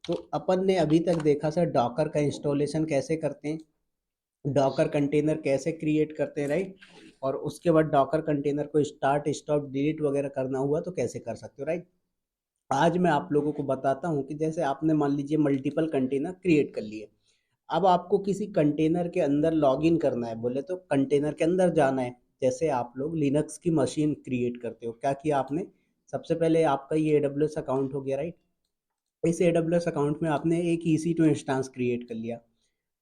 तो अपन ने अभी तक देखा सर डॉकर का इंस्टॉलेशन कैसे करते हैं, डॉकर कंटेनर कैसे क्रिएट करते हैं, राइट। और उसके बाद डॉकर कंटेनर को स्टार्ट स्टॉप डिलीट वगैरह करना हुआ तो कैसे कर सकते हो, राइट। आज मैं आप लोगों को बताता हूँ कि जैसे आपने मान लीजिए मल्टीपल कंटेनर क्रिएट कर लिए, अब आपको किसी कंटेनर के अंदर लॉगिन करना है, बोले तो कंटेनर के अंदर जाना है। जैसे आप लोग लिनक्स की मशीन क्रिएट करते हो, क्या किया आपने, सबसे पहले आपका ये AWS अकाउंट हो गया, राइट। इस AWS अकाउंट में आपने एक EC2 इंस्टांस क्रिएट कर लिया।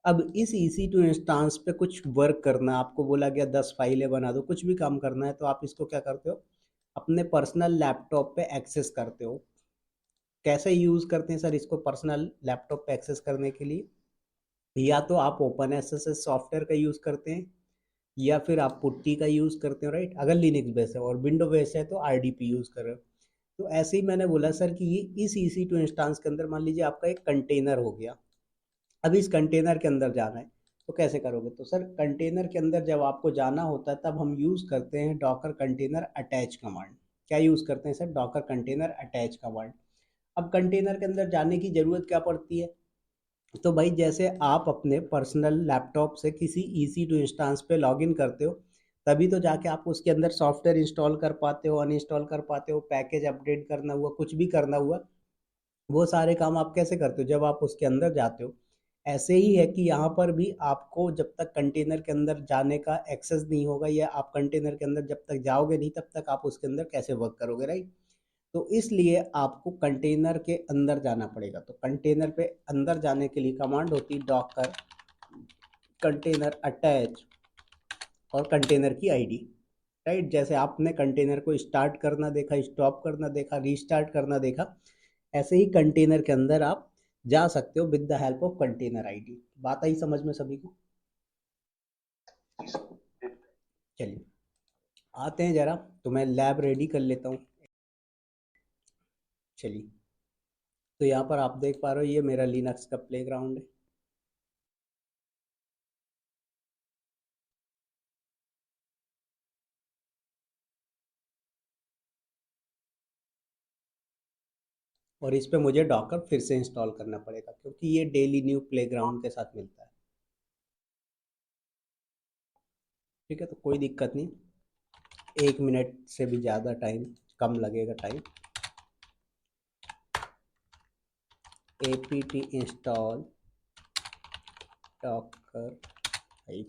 अब इस EC2 इंस्टांस पे कुछ वर्क करना, आपको बोला गया 10 फाइलें बना दो, कुछ भी काम करना है, तो आप इसको क्या करते हो, अपने पर्सनल लैपटॉप पे एक्सेस करते हो। कैसे यूज़ करते हैं सर इसको पर्सनल लैपटॉप पे एक्सेस करने के लिए, या तो आप ओपन एसएसएस सॉफ्टवेयर का यूज़ करते हैं, या फिर आप पुट्टी का यूज़ करते हो, राइट। अगर लिनक्स बेस है और विंडो बेस है तो RDP यूज़ कर रहे हो। तो ऐसे ही मैंने बोला सर कि ये इस EC2 इंस्टांस के अंदर मान लीजिए आपका एक कंटेनर हो गया। अब इस कंटेनर के अंदर जाना है, तो कैसे करोगे, तो सर कंटेनर के अंदर जब आपको जाना होता है तब हम यूज़ करते हैं डॉकर कंटेनर अटैच कमांड। क्या यूज़ करते हैं sir, Docker container attach command. अब कंटेनर के अंदर जाने की ज़रूरत क्या पड़ती है, तो भाई जैसे आप अपने पर्सनल लैपटॉप से किसी EC2 इंस्टांस पे लॉगिन करते हो, तभी तो जाके आप उसके अंदर सॉफ्टवेयर इंस्टॉल कर पाते हो, अनइंस्टॉल कर पाते हो, पैकेज अपडेट करना हुआ, कुछ भी करना हुआ, वो सारे काम आप कैसे करते हो, जब आप उसके अंदर जाते हो। ऐसे ही है कि यहाँ पर भी आपको जब तक कंटेनर के अंदर जाने का एक्सेस नहीं होगा, या आप कंटेनर के अंदर जब तक जाओगे नहीं तब तक आप उसके अंदर कैसे वर्क करोगे, राइट। तो इसलिए आपको कंटेनर के अंदर जाना पड़ेगा। तो कंटेनर पे अंदर जाने के लिए कमांड होती है डॉकर कंटेनर अटैच और कंटेनर की आईडी, राइट। जैसे आपने कंटेनर को स्टार्ट करना देखा, स्टॉप करना देखा, रीस्टार्ट करना देखा, ऐसे ही कंटेनर के अंदर आप जा सकते हो with the help of container ID. बात आई समझ में सभी को। चलिए आते हैं जरा, तो मैं लैब रेडी कर लेता हूँ। चलिए, तो यहाँ पर आप देख पा रहे हो ये मेरा लिनक्स का प्लेग्राउंड है। और इस पे मुझे डॉकर फिर से इंस्टॉल करना पड़ेगा क्योंकि ये डेली न्यू प्लेग्राउंड के साथ मिलता है। ठीक है, तो कोई दिक्कत नहीं, 1 मिनट से भी ज़्यादा टाइम कम लगेगा time. apt install Docker -y,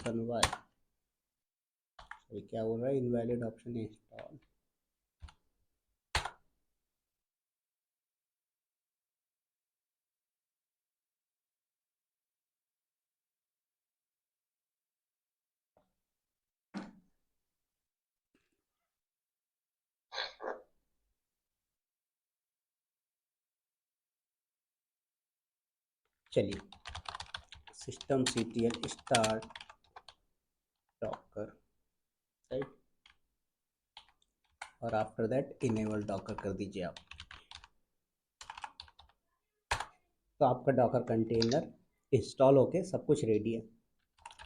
क्या बोल रहा है, इनवैलिड ऑप्शन इंस्टॉल। चलिए, systemctl स्टार्ट डॉकर, राइट, और आफ्टर दैट इनेबल डॉकर कर दीजिए आप। तो आपका डॉकर कंटेनर इंस्टॉल होके सब कुछ रेडी है।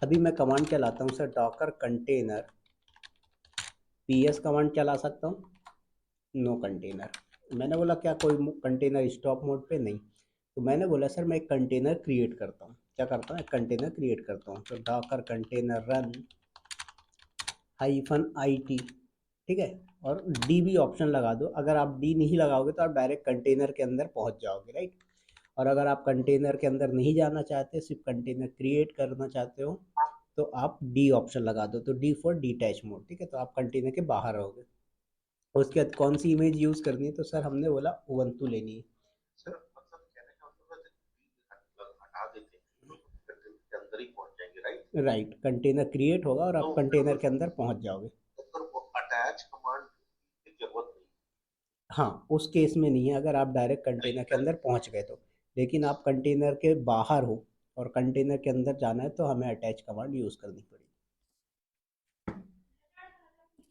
अभी मैं कमांड चलाता हूँ sir, Docker container PS command चला सकता हूँ, नो कंटेनर। मैंने बोला क्या कोई कंटेनर स्टॉप मोड पे, नहीं। तो मैंने बोला सर मैं एक कंटेनर क्रिएट करता हूँ, क्या करता हूँ, एक कंटेनर क्रिएट करता हूँ। तो डॉकर कंटेनर रन -IT, ठीक है, और DB ऑप्शन लगा दो। अगर आप डी नहीं लगाओगे तो आप डायरेक्ट कंटेनर के अंदर पहुंच जाओगे, राइट। और अगर आप कंटेनर के अंदर नहीं जाना चाहते, सिर्फ कंटेनर क्रिएट करना चाहते हो, तो आप डी ऑप्शन लगा दो। तो डी फॉर डिटैच मोड, ठीक है, तो आप कंटेनर के बाहर रहोगे। उसके बाद कौन सी इमेज यूज़ करनी है, तो सर हमने बोला उबंटू लेनी है। राइट, कंटेनर क्रिएट होगा और आप कंटेनर के अंदर पहुंच जाओगे। हाँ, उस केस में नहीं है, अगर आप डायरेक्ट कंटेनर के अंदर पहुंच गए तो। लेकिन आप कंटेनर के बाहर हो और कंटेनर के अंदर जाना है तो हमें अटैच कमांड यूज़ करनी पड़ेगी।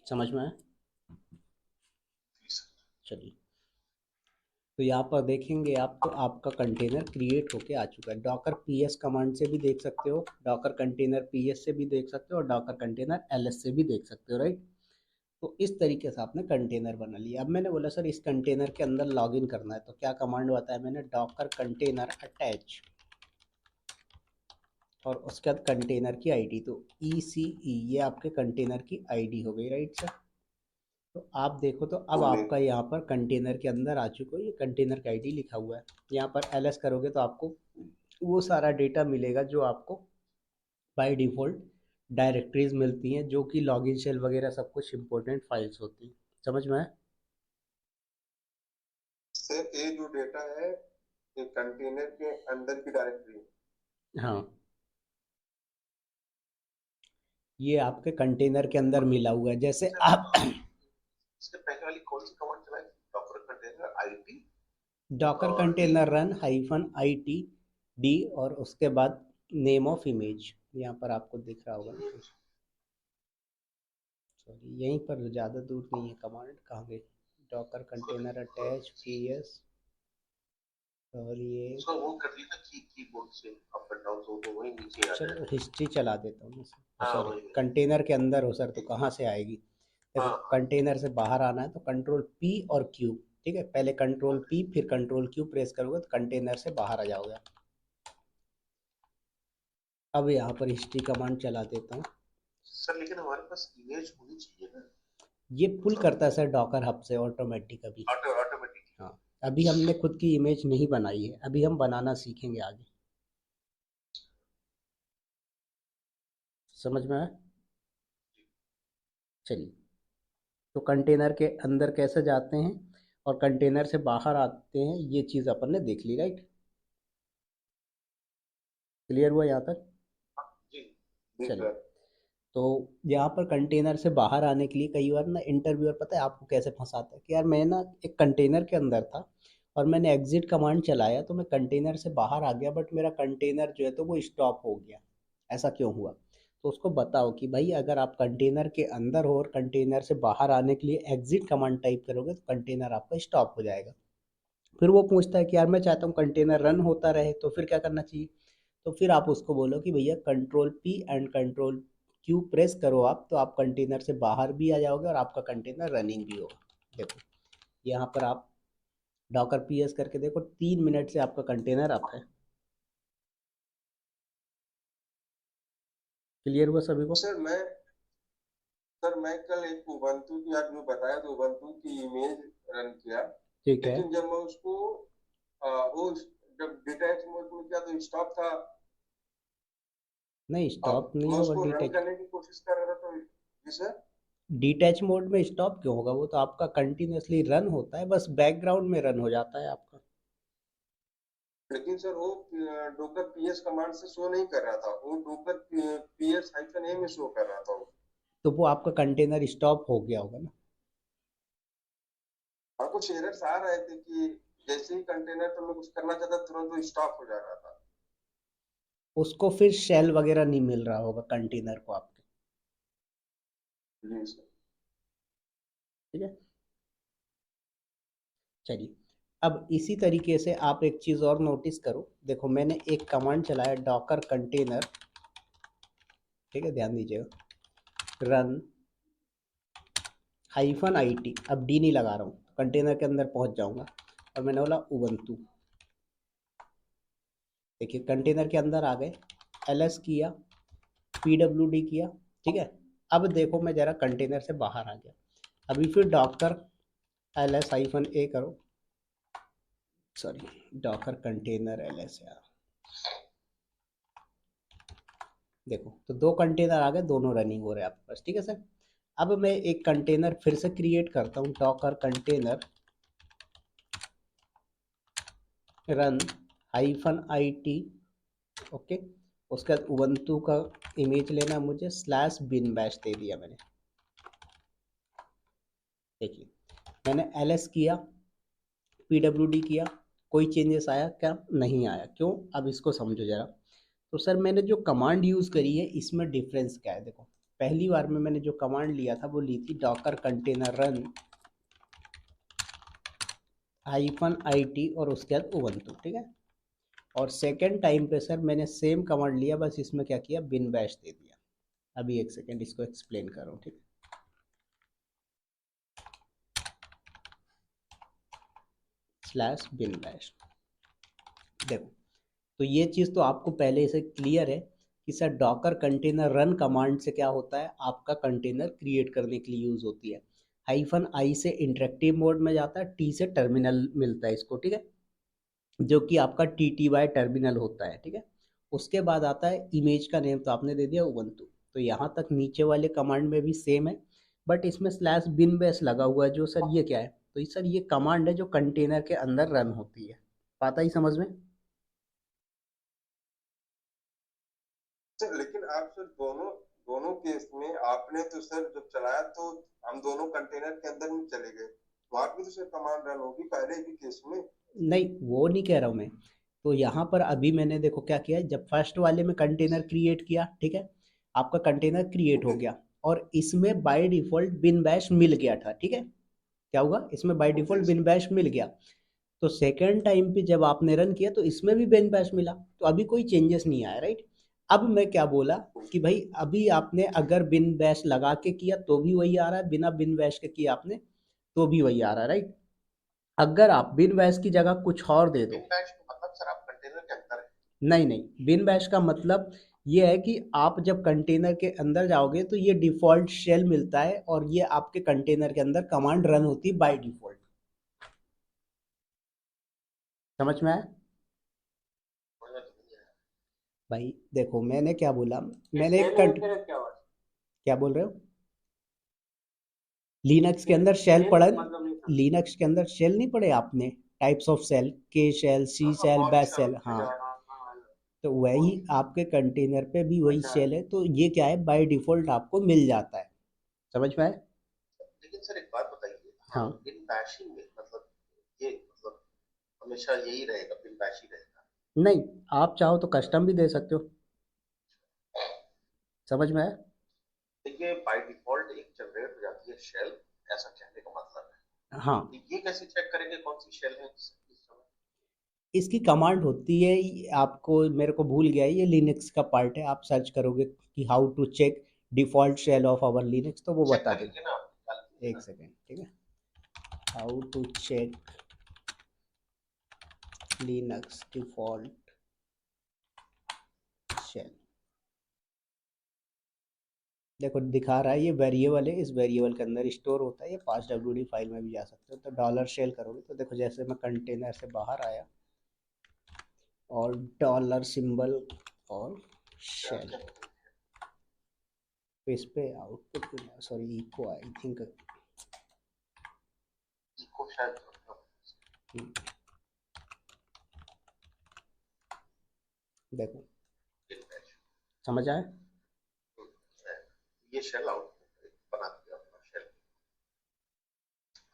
समझ में आया। चलिए, तो यहाँ पर देखेंगे आप, तो आपका कंटेनर क्रिएट होके आ चुका है। डॉकर PS कमांड से भी देख सकते हो, डॉकर कंटेनर PS से भी देख सकते हो, और डॉकर कंटेनर LS से भी देख सकते हो, राइट। तो इस तरीके से आपने कंटेनर बना लिया। अब मैंने बोला सर इस कंटेनर के अंदर लॉगिन करना है, तो क्या कमांड बताया मैंने, डॉकर कंटेनर अटैच और उसके बाद कंटेनर की आईडी, तो ECE ये आपके कंटेनर की आईडी हो गई, राइट सर। तो आप देखो तो अब आपका यहाँ पर कंटेनर के अंदर आ चुका है, ये कंटेनर का आईडी लिखा हुआ है। यहाँ पर ls करोगे तो आपको वो सारा डेटा मिलेगा जो आपको बाय डिफ़ॉल्ट डायरेक्टरीज मिलती हैं, जो कि लॉगिन शेल वगैरह सब कुछ इंपॉर्टेंट फाइल्स होती हैं। समझ में आया? सर ये जो डेटा है ये कंटेनर के अंदर की डायरेक्टरी है। हाँ, ये आपके कंटेनर के अंदर मिला हुआ है। जैसे सर आप इसके पहले वाली कौन सी कमांड चलाई? डॉकर कंटेनर आईटी डॉकर और D. Container run -IT D और उसके बाद नेम ऑफ इमेज, यहाँ पर आपको दिख रहा होगा ना, सॉरी यहीं पर, ज़्यादा दूर नहीं है कमांड, कहाँ गई, डॉकर कंटेनर अटैच PS और ये, उसका वो कर लिया था कीबोर्ड से अप एंड डाउन, तो वही नीचे आ चलो जाएगा। हिस्ट्री चला देता हूँ मैं सर, हाँ सॉरी वही। कंटेनर के अंदर हो सर, तो कहाँ से आएगी। देखो हाँ हाँ। कंटेनर से बाहर आना है तो कंट्रोल P और Q, ठीक है, पहले कंट्रोल ओके। P फिर कंट्रोल Q प्रेस करोगे तो कंटेनर से बाहर आ जाओगे। अब यहाँ पर हिस्ट्री कमांड चला देता हूँ। सर लेकिन हमारे पास इमेज होनी चाहिए ना। ये पुल मतलब करता है सर डॉकर हब से ऑटोमेटिक अभी। ऑटोमेटिक। हाँ, अभी हमने खुद की इमेज नहीं बनाई है, अभी हम बनाना सीखेंगे आगे। समझ में आया? चलिए, तो कंटेनर के अंदर कैसे जाते हैं और कंटेनर से बाहर आते हैं, ये चीज़ अपन ने देख ली, राइट। क्लियर हुआ यहाँ तक? जी जी चलिए, सर। तो यहाँ पर कंटेनर से बाहर आने के लिए कई बार ना इंटरव्यूअर पता है आपको कैसे फंसाता है कि यार मैं ना एक कंटेनर के अंदर था और मैंने एग्जिट कमांड चलाया तो मैं कंटेनर से बाहर आ गया, बट मेरा कंटेनर जो है तो वो स्टॉप हो गया, ऐसा क्यों हुआ। तो उसको बताओ कि भाई अगर आप कंटेनर के अंदर हो और कंटेनर से बाहर आने के लिए एग्जिट कमांड टाइप करोगे तो कंटेनर आपका स्टॉप हो जाएगा। फिर वो पूछता है कि यार मैं चाहता हूँ कंटेनर रन होता रहे, तो फिर क्या करना चाहिए। तो फिर आप उसको बोलो कि भैया control P and control Q press करो आप, तो आप कंटेनर से बाहर भी आ जाओगे और आपका कंटेनर रनिंग भी होगा। देखो यहाँ पर आप डॉकर PS करके देखो, 3 मिनट से आपका कंटेनर अप है। क्लियर हुआ सभी को? सर मैं सर मैं कल एक उबंटू की, आप जो बताया तो उबंटू की इमेज रन किया, ठीक है। लेकिन जब मैं उसको वो जब डिटैच मोड में किया तो स्टॉप था। नहीं, अब स्टॉप नहीं मैं होगा उसको रन डिटैच। करने की कोशिश कर रहा था तो जी सर। डिटैच मोड में स्टॉप क्यों होगा, वो तो आपका कंटिन्यूअसली रन होता है, बस बैकग्राउंड में रन हो जाता है आपका। लेकिन सर वो डोकर पीएस कमांड से शो नहीं कर रहा था, वो डोकर पीएस हाइफन ए में शो कर रहा था वो। तो वो आपका कंटेनर स्टॉप हो गया होगा ना। हाँ कुछ एरर्स आ रहे थे कि जैसे ही कंटेनर पर मैं कुछ करना चाहता तुरंत वो स्टॉप हो जा रहा था। उसको फिर शेल वगैरह नहीं मिल रहा होगा कंटेनर को आपके। जी सर। ठीक है, चलिए। अब इसी तरीके से आप एक चीज़ और नोटिस करो, देखो मैंने एक कमांड चलाया डॉकर कंटेनर, ठीक है, ध्यान दीजिएगा, रन -IT, अब डी नहीं लगा रहा हूँ, कंटेनर के अंदर पहुँच जाऊँगा और मैंने बोला उबंटू। देखिए कंटेनर के अंदर आ गए, ls किया, PWD किया, ठीक है। अब देखो मैं ज़रा कंटेनर से बाहर आ गया, अभी फिर डॉकर ls-a करो, सॉरी डॉकर कंटेनर ls यार, देखो तो 2 कंटेनर आ गए, दोनों रनिंग हो रहे हैं आपके पास, ठीक है सर। अब मैं एक कंटेनर फिर से क्रिएट करता हूँ, Docker container run -IT, okay. उसके बाद उबंटू का इमेज लेना मुझे, /bin bash दे दिया मैंने। देखिए मैंने ls किया, PWD किया, कोई चेंजेस आया क्या, नहीं आया, क्यों, अब इसको समझो जरा। तो सर मैंने जो कमांड यूज़ करी है इसमें डिफरेंस क्या है, देखो पहली बार में मैंने जो कमांड लिया था वो ली थी डॉकर कंटेनर रन -IT और उसके बाद उबंटू, ठीक है। और सेकेंड टाइम पे सर मैंने सेम कमांड लिया, बस इसमें क्या किया, बिन बैश दे दिया। अभी एक सेकेंड इसको एक्सप्लेन कर रहा हूँ, ठीक है। Slash bin bash. देखो, तो ये चीज़ तो आपको पहले से क्लियर है कि sir Docker container run command से क्या होता है, आपका कंटेनर क्रिएट करने के लिए यूज़ होती है। हाइफन आई से इंटरेक्टिव मोड में जाता है, टी से टर्मिनल मिलता है इसको, ठीक है, जो कि आपका टी टी वाई टर्मिनल होता है, ठीक है। उसके बाद आता है इमेज का नेम, तो आपने दे दिया उबंटू। तो यहाँ तक नीचे वाले कमांड में भी सेम है, बट इसमें स्लैश बिन बेस लगा हुआ है, जो सर ये क्या है, तो ये सर ये कमांड है जो कंटेनर के अंदर रन होती है। पाता ही समझ में? सर लेकिन आप सर दोनों दोनों केस में आपने तो सर जब चलाया तो हम दोनों कंटेनर के अंदर में चले गए, वहां भी तो सर कमांड रन होगी पहले भी केस में। नहीं, वो नहीं कह रहा हूँ मैं। तो यहाँ पर अभी मैंने देखो क्या किया, जब फर्स्ट वाले में कंटेनर क्रिएट किया, ठीक है, आपका कंटेनर क्रिएट हो ओके। गया, और इसमें बाय डिफॉल्ट बिन बैश मिल गया था, ठीक है। क्या हुआ, इसमें by okay default sir. Bin bash मिल गया। तो सेकेंड टाइम पे जब आपने रन किया तो इसमें भी बिन बैश मिला, तो अभी कोई चेंजेस नहीं आया, राइट। अब मैं क्या बोला कि भाई अभी आपने अगर बिन बैश लगा के किया तो भी वही आ रहा है, बिना बिन बैश के किया आपने तो भी वही आ रहा है, राइट। अगर आप बिन बैश की जगह कुछ और दे दो। बिन बैश मतलब सर आप कंटेनर के अंदर है। नहीं नहीं, बिन बैश का मतलब ये है कि आप जब कंटेनर के अंदर जाओगे तो ये डिफॉल्ट शेल मिलता है, और ये आपके कंटेनर के अंदर कमांड रन होती है बाय डिफॉल्ट। समझ में आया? भाई देखो, मैंने क्या बोला, मैंने एक क्या बोल रहे हो, लिनक्स के अंदर शेल पढ़ा, लिनक्स के अंदर शेल नहीं पढ़े आपने, टाइप्स ऑफ सेल, के शेल, सी शेल, बैश शेल, हाँ। तो वही आपके कंटेनर पे भी वही शेल है, तो ये क्या है, बाय डिफॉल्ट आपको मिल जाता है। समझ में आया? लेकिन सर एक बात बताइए, हाँ। बिन बैशिंग में मतलब ये मतलब हमेशा यही रहेगा, बिन बैश ही रहेगा। नहीं, आप चाहो तो कस्टम भी दे सकते हो। समझ में आया? तो ये बाय डिफॉल्ट एक जनरेट हो जाती है शेल, ऐसा कहने का मतलब है। हाँ, तो ये कैसे चेक करेंगे कौन सी शेल है इस समय। इसकी कमांड होती है, आपको मेरे को भूल गया, ये लिनक्स का पार्ट है, आप सर्च करोगे कि how to check default shell of our Linux, तो वो चेक बता करेंगे देगा। ना आप, निकाल लीजिए एक ना। सेकेंड, ठीक है, how to check Linux default shell. देखो दिखा रहा है, ये वेरिएबल है, इस वेरिएबल के अंदर स्टोर होता है, ये 5 WD फाइल में भी जा सकते हो। तो डॉलर शेल करोगे तो देखो, जैसे मैं कंटेनर से बाहर आया और डॉलर सिंबल और शेल, तो इस पे output, sorry echo I think, echo शायद देखो बिन बैश। समझ आया? ये शेल आउटपुट बना दिया अपना शेल।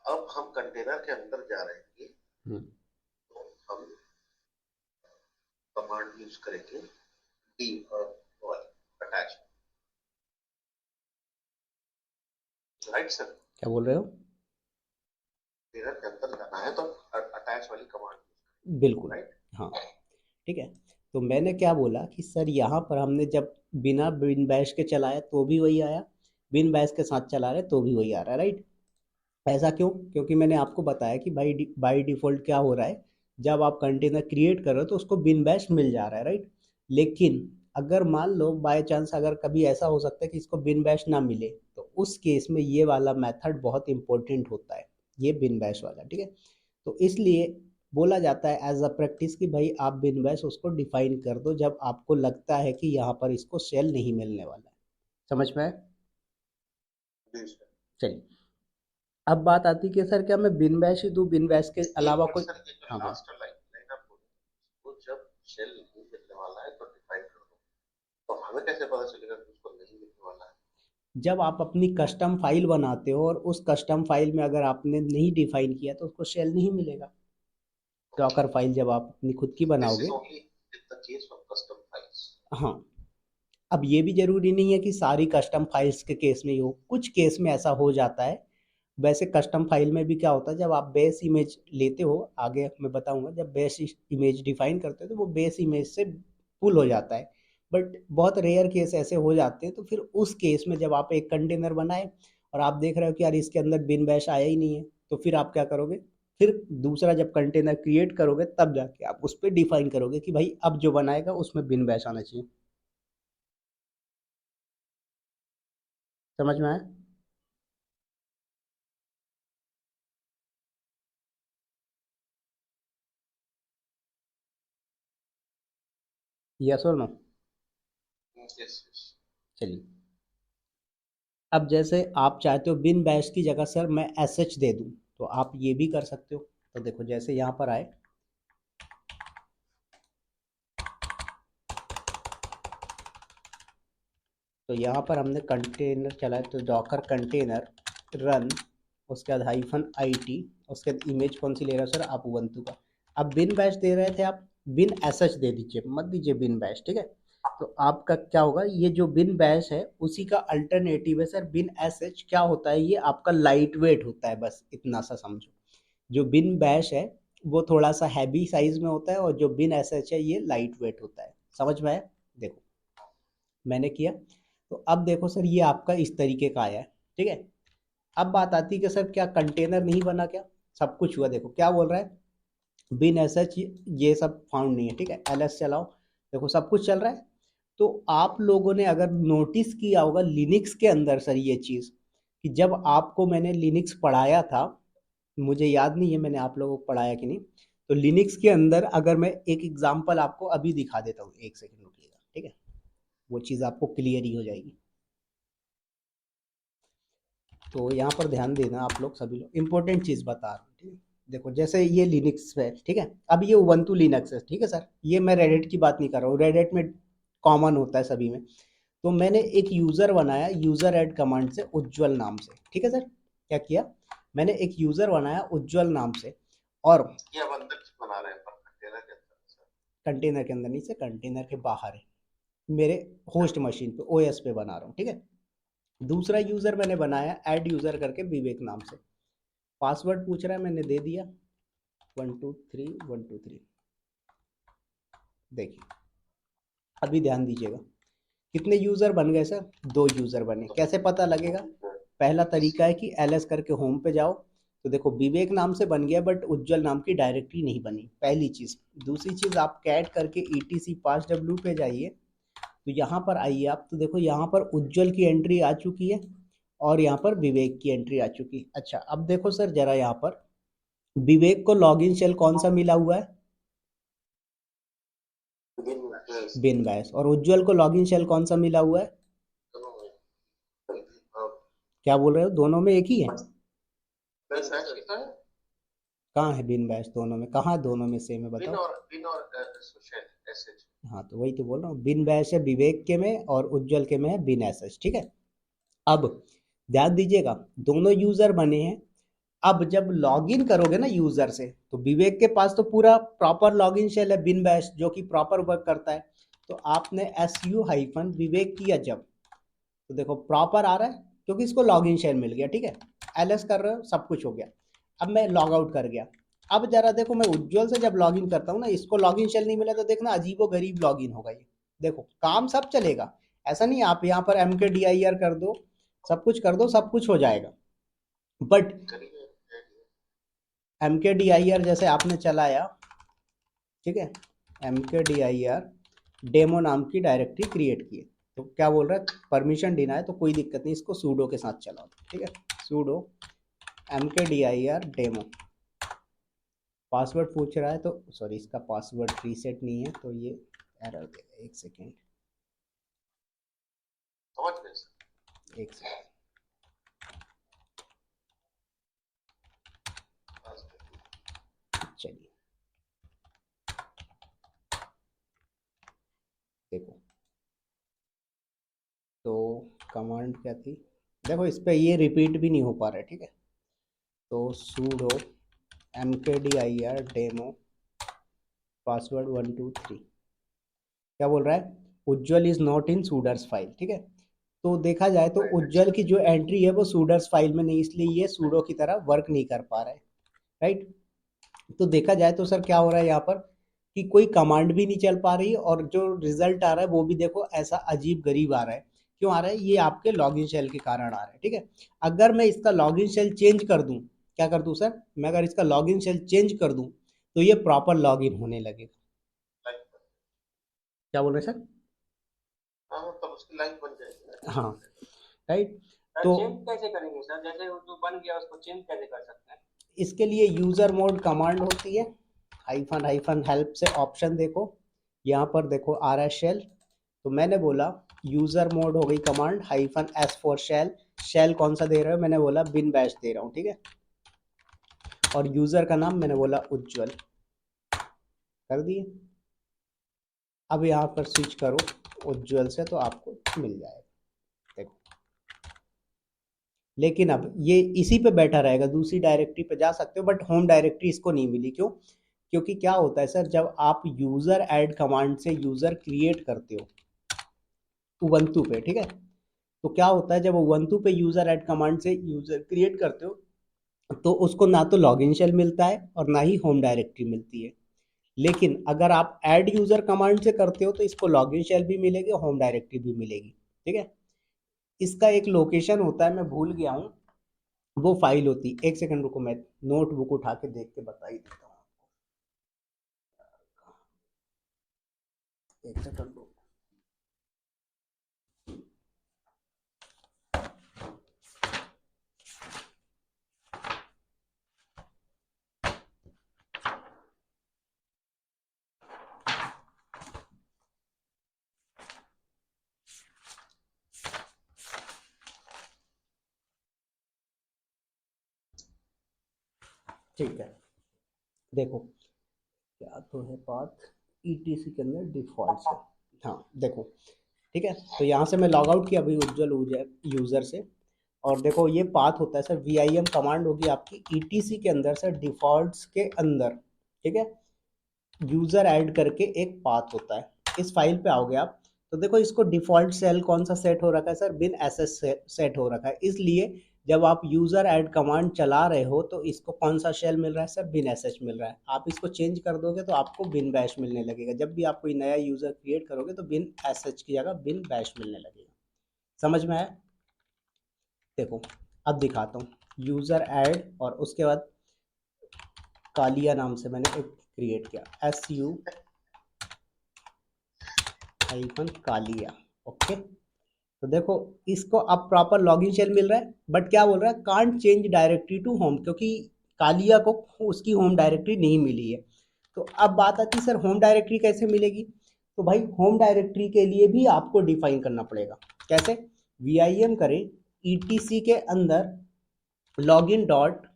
अब हम कंटेनर के अंदर जा रहे हैं, हम्म, तो हम कमांड यूज करेंगे डी और अटैच। Right sir. क्या बोल रहे हो? कंटेनर के अंदर जाना है तो अटैच वाली कमांड। बिल्कुल, राइट। हाँ, ठीक है। तो मैंने क्या बोला कि सर यहाँ पर हमने जब बिना बिन बैश के चलाया तो भी वही आया, बिन बैश के साथ चला रहे तो भी वही आ रहा है, राइट। ऐसा क्यों? क्योंकि मैंने आपको बताया कि भाई बाई डिफ़ॉल्ट क्या हो रहा है, जब आप कंटेनर क्रिएट कर रहे हो तो उसको बिन बैश मिल जा रहा है, राइट। लेकिन अगर मान लो बाय चांस अगर कभी ऐसा हो सकता है कि इसको बिन बैश ना मिले, तो उस केस में ये वाला मेथड बहुत इंपॉर्टेंट होता है, ये बिन बैश वाला, ठीक है। तो इसलिए बोला जाता है एज अ प्रैक्टिस कि भाई आप बिन बैश उसको डिफाइन कर दो जब आपको लगता है कि यहाँ पर इसको शेल नहीं मिलने वाला है। समझ में आया? चलिए, अब बात आती है कि सर क्या मैं बिन बैश ही दूं, बिन बैश के एक अलावा मिनट कोई। सर, ये जो हाँ बोलो। लास्ट लाइन आप बोले, वो जब शेल नहीं मिलने वाला है तो डिफाइन कर दो, तो हमें कैसे पता चलेगा कि उसको नहीं मिलने वाला है। जब आप अपनी कस्टम फाइल बनाते हो और उस कस्टम फाइल में अगर आपने नहीं डिफाइन किया तो उसको शेल नहीं मिलेगा। डॉकर फाइल जब आप अपनी खुद की दिस इज बनाओगे। Only in the case of custom files. हाँ, अब ये भी जरूरी नहीं है कि सारी कस्टम फाइल्स के केस में ही हो, कुछ केस में ऐसा हो जाता है। वैसे कस्टम फाइल में भी क्या होता है, जब आप बेस इमेज लेते हो, आगे मैं बताऊंगा, जब बेस इमेज डिफाइन करते हो तो वो बेस इमेज से पुल हो जाता है। बट बहुत रेयर केस ऐसे हो जाते हैं, तो फिर उस केस में जब आप एक कंटेनर बनाए और आप देख रहे हो कि यार इसके अंदर बिन बैश आया ही नहीं है, तो फिर आप क्या करोगे, फिर दूसरा जब कंटेनर क्रिएट करोगे तब जाके आप उस पर डिफाइन करोगे कि भाई अब जो बनाएगा उसमें बिन बैश आना चाहिए। समझ में आया? यस और नो? Yes yes. चलिए, अब जैसे आप चाहते हो बिन बैश की जगह सर मैं एस एच दे दूं, तो आप ये भी कर सकते हो। तो देखो जैसे यहाँ पर आए, तो यहाँ पर हमने कंटेनर चलाया, तो डॉकर कंटेनर रन, उसके बाद -IT, उसके बाद इमेज कौन सी ले रहा है सर आप, उबंटू का। अब बिन बैश दे रहे थे आप, बिन एसएच दे दीजिए, मत दीजिए बिन बैश, ठीक है। तो आपका क्या होगा, ये जो बिन बैश है उसी का अल्टरनेटिव है सर बिन एसएच। क्या होता है, ये आपका लाइट वेट होता है, बस इतना सा समझो। जो बिन बैश है वो थोड़ा सा हैवी साइज में होता है, और जो बिन एसएच है ये लाइट वेट होता है। समझ में आया? देखो मैंने किया, तो अब देखो सर ये आपका इस तरीके का आया है, ठीक है। अब बात आती है कि सर क्या कंटेनर नहीं बना क्या? सब कुछ हुआ। देखो क्या बोल रहा है, बिन एसएच ये सब फाउंड नहीं है, ठीक है। एलएस चलाओ, देखो सब कुछ चल रहा है। तो आप लोगों ने अगर नोटिस किया होगा लिनक्स के अंदर सर ये चीज़, कि जब आपको मैंने लिनक्स पढ़ाया था, मुझे याद नहीं है मैंने आप लोगों को पढ़ाया कि नहीं। तो लिनक्स के अंदर अगर मैं एक एग्जांपल आपको अभी दिखा देता हूँ, एक सेकंड रुकिएगा, ठीक है, वो चीज़ आपको क्लियर ही हो जाएगी। तो यहाँ पर ध्यान देना आप लोग, सभी लोग, इंपॉर्टेंट चीज़ बता रहा हूँ, ठीक है। देखो जैसे ये लिनक्स है, ठीक है, अब ये उबंटू लिनक्स है, ठीक है सर। ये मैं रेडिट की बात नहीं कर रहा हूँ, रेडिट में कॉमन होता है सभी में। तो मैंने एक यूज़र बनाया यूज़र ऐड कमांड से, उज्ज्वल नाम से, ठीक है सर। क्या किया, मैंने एक यूज़र बनाया उज्ज्वल नाम से, और ये अब अंदर से बना रहे हैं पर कंटेनर के अंदर से। कंटेनर के अंदर नहीं से, कंटेनर के बाहर है, मेरे होस्ट मशीन पे ओएस पे बना रहा हूँ, ठीक है। दूसरा यूज़र मैंने बनाया ऐड यूज़र करके विवेक नाम से। पासवर्ड पूछ रहा है, मैंने दे दिया 123 123। देखिए अभी ध्यान दीजिएगा, कितने यूज़र बन गए सर? 2 यूज़र बने। कैसे पता लगेगा? पहला तरीका है कि एलएस करके होम पे जाओ, तो देखो विवेक नाम से बन गया बट उज्ज्वल नाम की डायरेक्टरी नहीं बनी, पहली चीज़। दूसरी चीज़, आप कैट करके ETC पास डब्ल्यू पे जाइए, तो यहाँ पर आइए आप, तो देखो यहाँ पर उज्ज्वल की एंट्री आ चुकी है, और यहाँ पर विवेक की एंट्री आ चुकी है। अच्छा अब देखो सर जरा, यहाँ पर विवेक को लॉगिन शेल कौन सा मिला हुआ है? Bin bash. और उज्ज्वल को लॉगिन शेल कौन सा मिला हुआ है? क्या बोल रहे हो, दोनों में एक ही है? कहाँ है बिन बैश दोनों में, कहाँ दोनों में सेम है बताओ? हाँ तो वही तो बोल रहा हूँ, बिन बैश है विवेक के में और उज्ज्वल के में है बिन एसएच, ठीक है। अब ध्यान दीजिएगा, दोनों यूजर बने हैं। अब जब लॉगिन करोगे ना यूजर से, तो विवेक के पास तो पूरा प्रॉपर लॉगिन शेल है बिन बैश, जो कि प्रॉपर वर्क करता है। तो आपने SU-विवेक किया जब, तो देखो प्रॉपर आ रहा है, क्योंकि इसको लॉगिन शेल मिल गया, ठीक है। एलएस कर रहे हो, सब कुछ हो गया। अब मैं लॉग आउट कर गया। अब जरा देखो, मैं उज्ज्वल से जब लॉगिन करता हूँ ना, इसको लॉगिन शेल नहीं मिला, तो देखना अजीबो गरीब लॉगिन होगा ये। देखो काम सब चलेगा, ऐसा नहीं आप यहाँ पर MKDIR कर दो, सब कुछ कर दो, सब कुछ हो जाएगा। बट MKDIR जैसे आपने चलाया, ठीक है, MKDIR डेमो नाम की डायरेक्टरी क्रिएट की है, तो क्या बोल रहा है, परमिशन डिनाय, तो कोई दिक्कत नहीं, इसको सूडो के साथ चलाओ, ठीक है। सूडो MKDIR डेमो, पासवर्ड पूछ रहा है, तो सॉरी इसका पासवर्ड रीसेट नहीं है, तो ये एरर देगा। एक सेकेंड, एक सेकेंड, चलिए देखो, तो कमांड क्या थी, देखो इस पे ये रिपीट भी नहीं हो पा रहा है, ठीक है। तो sudo mkdir डेमो पासवर्ड 123, क्या बोल रहा है, उज्ज्वल इज नॉट इन सूडर्स फाइल, ठीक है। तो देखा जाए तो उज्ज्वल की जो एंट्री है वो सूडर्स फाइल में नहीं, इसलिए ये सूडो की तरह वर्क नहीं कर पा रहा है, राइट। तो देखा जाए तो सर क्या हो रहा है यहाँ पर, कि कोई कमांड भी नहीं चल पा रही, और जो रिजल्ट आ रहा है वो भी देखो ऐसा अजीब गरीब आ रहा है। क्यों आ रहा है, ये आपके लॉगिन शेल के कारण आ रहा है, ठीक है। अगर मैं इसका लॉगिन शेल चेंज कर दूं, क्या कर दूं सर, मैं अगर इसका लॉगिन शेल चेंज कर दूं तो ये प्रॉपर लॉगिन होने लगेगा। क्या बोल रहे हैं सर? हाँ हाँ, तब उसकी लाइफ बन जाएगी। हाँ, राइट। सर तो चेंज कैसे करेंगे सर, जैसे वो जो बन गया उसको चेंज कैसे कर सकते हैं? इसके लिए यूजर मोड कमांड होती है, हाइफन हाइफन हेल्प से ऑप्शन देखो, यहाँ पर देखो आ रहा है शेल। तो मैंने बोला यूजर मोड हो गई command, hyphen s for shell. Shell कौन सा दे रहे हो, मैंने बोला बिन बैश दे रहा हूँ, ठीक है। और यूजर का नाम मैंने बोला उज्जवल, कर दिए। अब यहाँ पर स्विच करो उज्जवल से तो आपको मिल जाएगा, देखो। लेकिन अब ये इसी पे बैठा रहेगा, दूसरी डायरेक्टरी पे जा सकते हो बट होम डायरेक्टरी इसको नहीं मिली। क्यों? क्योंकि क्या होता है सर, जब आप यूजर ऐड कमांड से यूजर क्रिएट करते हो उबंटू पे, ठीक है, तो क्या होता है जब उबंटू पे यूजर ऐड कमांड से यूजर क्रिएट करते हो तो उसको ना तो लॉगिन शेल मिलता है और ना ही होम डायरेक्टरी मिलती है। लेकिन अगर आप ऐड यूजर कमांड से करते हो तो इसको लॉगिन शेल भी मिलेगी, होम डायरेक्टरी भी मिलेगी, ठीक है। इसका एक लोकेशन होता है, मैं भूल गया हूँ, वो फाइल होती है, एक सेकंड रुको, मैं नोटबुक उठा के देख के बता ही देता हूँ, एक सेकंड रुको। ठीक है, देखो क्या तो है पाथ, ईटीसी के अंदर डिफॉल्ट से, हाँ देखो, ठीक है। तो यहाँ से मैं लॉग आउट किया अभी उज्जवल यूजर से, और देखो ये पाथ होता है sir, V I M command होगी आपकी ईटीसी के अंदर सर, डिफॉल्ट्स के अंदर, ठीक है। यूजर ऐड करके एक पाथ होता है, इस फाइल पे आओगे आप तो देखो इसको डिफॉल्ट सेल कौन सा सेट हो रखा है सर, बिन एसएस सेट हो रखा है। इसलिए जब आप यूजर ऐड कमांड चला रहे हो तो इसको कौन सा शेल मिल रहा है सर, बिन एसएच मिल रहा है। आप इसको चेंज कर दोगे तो आपको बिन बैश मिलने लगेगा, जब भी आप कोई नया यूजर क्रिएट करोगे तो बिन एसएच की जगह बिन बैश मिलने लगेगा। समझ में आया? देखो अब दिखाता हूँ, यूजर ऐड और उसके बाद कालिया नाम से मैंने एक क्रिएट किया, SU हाइफन कालिया, ओके। तो देखो इसको अब प्रॉपर लॉगिन शेल मिल रहा है, बट क्या बोल रहा है, can't change directory to home, क्योंकि कालिया को उसकी होम डायरेक्टरी नहीं मिली है। तो अब बात आती है सर होम डायरेक्टरी कैसे मिलेगी, तो भाई होम डायरेक्टरी के लिए भी आपको डिफाइन करना पड़ेगा। कैसे? वी आई एम करें ईटीसी के अंदर लॉगिन डॉट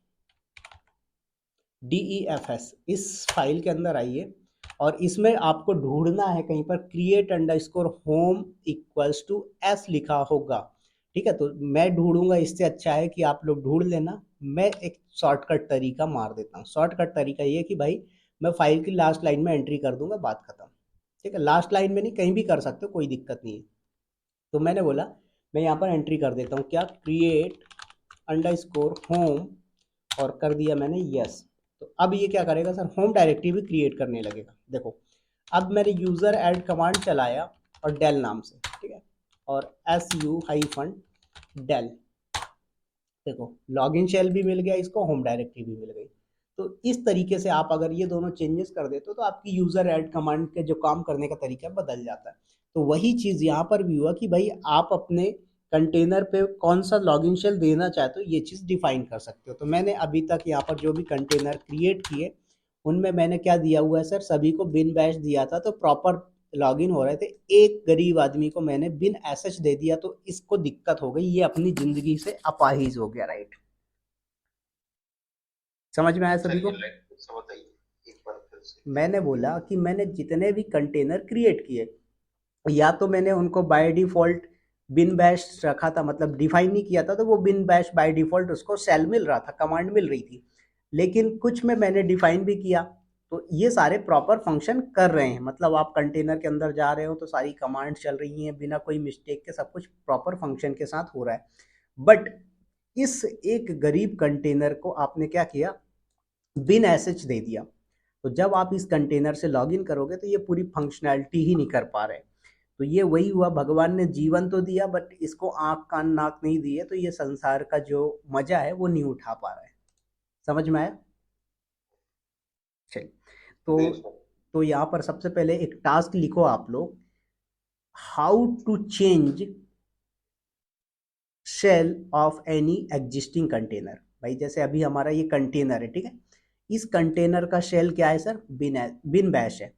DEFS, इस फाइल के अंदर आइए और इसमें आपको ढूंढना है कहीं पर create underscore home equals to yes लिखा होगा, ठीक है। तो मैं ढूंढूंगा, इससे अच्छा है कि आप लोग ढूंढ लेना। मैं एक शॉर्टकट तरीका मार देता हूँ, शॉर्टकट तरीका ये कि भाई मैं फाइल की लास्ट लाइन में एंट्री कर दूंगा, बात खत्म, ठीक है। लास्ट लाइन में नहीं, कहीं भी कर सकते हो, कोई दिक्कत नहीं है। तो मैंने बोला मैं यहाँ पर एंट्री कर देता हूँ, क्या, क्रिएट अंडरस्कोर होम, और कर दिया मैंने यस। तो अब ये क्या करेगा सर, होम डायरेक्टरी भी क्रिएट करने लगेगा। देखो अब मैंने यूजर ऐड कमांड चलाया और डेल नाम से, ठीक है, और SU हाइफन डेल, देखो लॉगिन शेल भी मिल गया इसको, होम डायरेक्टरी भी मिल गई। तो इस तरीके से आप अगर ये दोनों चेंजेस कर देते हो तो आपकी यूजर ऐड कमांड के जो काम करने का तरीका बदल जाता है। तो वही चीज यहाँ पर भी हुआ कि भाई आप अपने कंटेनर पे कौन सा लॉगिन शेल देना चाहते हो ये चीज डिफाइन कर सकते हो। तो मैंने अभी तक यहाँ पर जो भी कंटेनर क्रिएट किए उनमें मैंने क्या दिया हुआ है सर, सभी को बिन बैश दिया था तो प्रॉपर लॉगिन हो रहे थे। एक गरीब आदमी को मैंने बिन एसएच दे दिया तो इसको दिक्कत हो गई, ये अपनी जिंदगी से अपाहिज हो गया, राइट। समझ में आया सभी को? एक बार फिर से। मैंने बोला कि मैंने जितने भी कंटेनर क्रिएट किए, या तो मैंने उनको बाय डिफॉल्ट बिन बैश रखा था, मतलब डिफाइन नहीं किया था, तो वो बिन बैश बाय डिफॉल्ट उसको सेल मिल रहा था, कमांड मिल रही थी। लेकिन कुछ में मैंने डिफाइन भी किया, तो ये सारे प्रॉपर फंक्शन कर रहे हैं, मतलब आप कंटेनर के अंदर जा रहे हो तो सारी कमांड चल रही हैं बिना कोई मिस्टेक के, सब कुछ प्रॉपर फंक्शन के साथ हो रहा है। बट इस एक गरीब कंटेनर को आपने क्या किया, बिन एसएच दे दिया। तो जब आप इस कंटेनर से लॉगिन करोगे तो ये पूरी फंक्शनैलिटी ही नहीं कर पा रहे। तो ये वही हुआ, भगवान ने जीवन तो दिया बट इसको आँख कान नाक नहीं दिए, तो ये संसार का जो मजा है वो नहीं उठा पा रहा है। समझ में आया? चलिए, तो जी सर। यहाँ पर सबसे पहले एक टास्क लिखो आप लोग, how to change shell of any existing container. भाई जैसे अभी हमारा ये कंटेनर है, ठीक है, इस कंटेनर का शेल क्या है सर? बिन बैश है।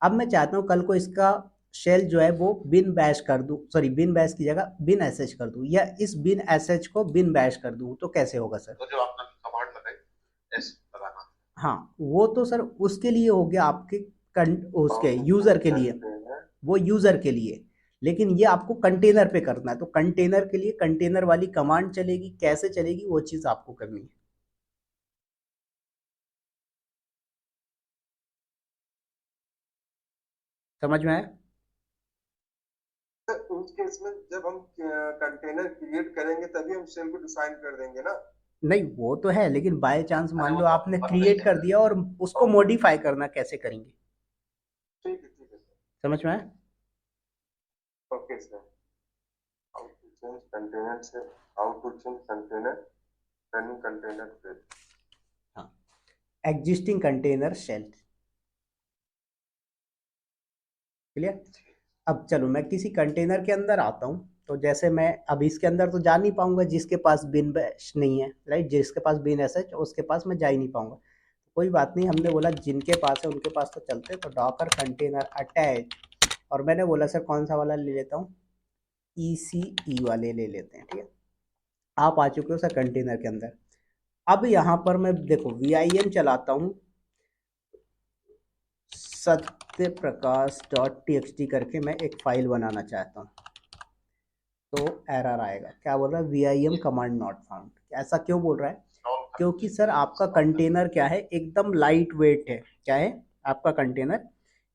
अब मैं चाहता हूँ कल को इसका शेल जो है वो बिन बैश कर दूं, सॉरी बिन बैश की जगह बिन एसएच कर दूं, या इस बिन एसएच को बिन बैश कर दूं, तो कैसे होगा सर? तो जो आपने कमांड लगाई एस लगाना। हाँ, वो तो सर उसके लिए हो गया आपके उसके यूजर के लिए, वो यूजर के लिए। लेकिन ये आपको कंटेनर पे करना है, तो कंटेनर के लिए कंटेनर वाली कमांड चलेगी, कैसे चलेगी वो चीज आपको करनी है। समझ में आया? सर उस केस में जब हम कंटेनर क्रिएट करेंगे तभी हम शेल को डिफाइन कर देंगे ना। नहीं वो तो है, लेकिन बाय चांस अरे मान वो लो तो आपने अपन क्रिएट नहीं कर है। दिया और उसको मॉडिफाई करना कैसे करेंगे? ठीक है सर। समझ में आया? Okay sir. How to change container से, how to change container running container पे। हाँ, एग्जिस्टिंग कंटेनर शेल। क्लियर? अब चलो मैं किसी कंटेनर के अंदर आता हूँ, तो जैसे मैं अब इसके अंदर तो जा नहीं पाऊंगा जिसके पास बिन बैश नहीं है, राइट, जिसके पास बिन एसएच उसके पास मैं जा ही नहीं पाऊंगा। कोई बात नहीं, हमने बोला जिनके पास है उनके पास तो चलते हैं, तो डॉकर कंटेनर अटैच, और मैंने बोला सर कौन सा वाला ले लेता हूँ, ECE वाले ले लेते हैं, ठीक है। आप आ चुके हो सर कंटेनर के अंदर। अब यहाँ पर मैं देखो VIM चलाता हूँ, सत्य प्रकाश डॉट TXT करके मैं एक फाइल बनाना चाहता हूँ, तो एरर आएगा, क्या बोल रहा है? VIM command not found. ऐसा क्यों बोल रहा है? क्योंकि सर आपका कंटेनर क्या है, एकदम लाइट वेट है। क्या है आपका कंटेनर?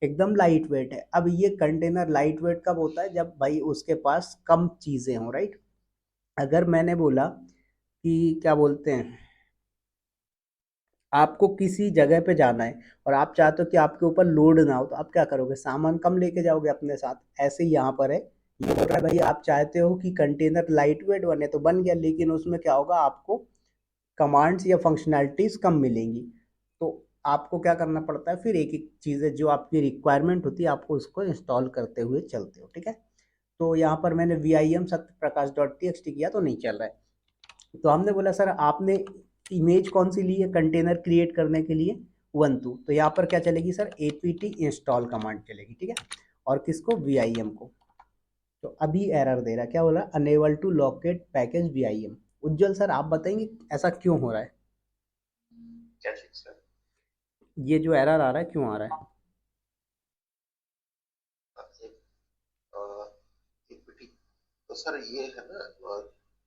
एकदम लाइट वेट है। अब ये कंटेनर लाइट वेट कब होता है? जब भाई उसके पास कम चीज़ें हों, राइट। अगर मैंने बोला कि क्या बोलते हैं, आपको किसी जगह पे जाना है और आप चाहते हो कि आपके ऊपर लोड ना हो, तो आप क्या करोगे? सामान कम लेके जाओगे अपने साथ। ऐसे ही यहाँ पर है, ये बोल रहा है भाई आप चाहते हो कि कंटेनर लाइट वेट बने, तो बन गया, लेकिन उसमें क्या होगा, आपको कमांड्स या फंक्शनैलिटीज कम मिलेंगी। तो आपको क्या करना पड़ता है फिर, एक एक चीज़ें जो आपकी रिक्वायरमेंट होती है आपको उसको इंस्टॉल करते हुए चलते हो, ठीक है। तो यहाँ पर मैंने VIM Satya Prakash dot TXT किया तो नहीं चल रहा है। तो हमने बोला सर आपने इमेज कौन सी ली है कंटेनर क्रिएट करने के लिए? ubuntu। तो यहाँ पर क्या चलेगी सर? apt इंस्टॉल कमांड चलेगी, ठीक है। और किसको? VIM को। तो अभी एरर दे रहा है, क्या बोल रहा है? Unable to locate package VIM। Ujjwal sir आप बताएंगे ऐसा क्यों हो रहा है? क्या चीज सर? ये जो एरर आ रहा है क्यों आ रहा है? एपीटी। तो सर ये है ना,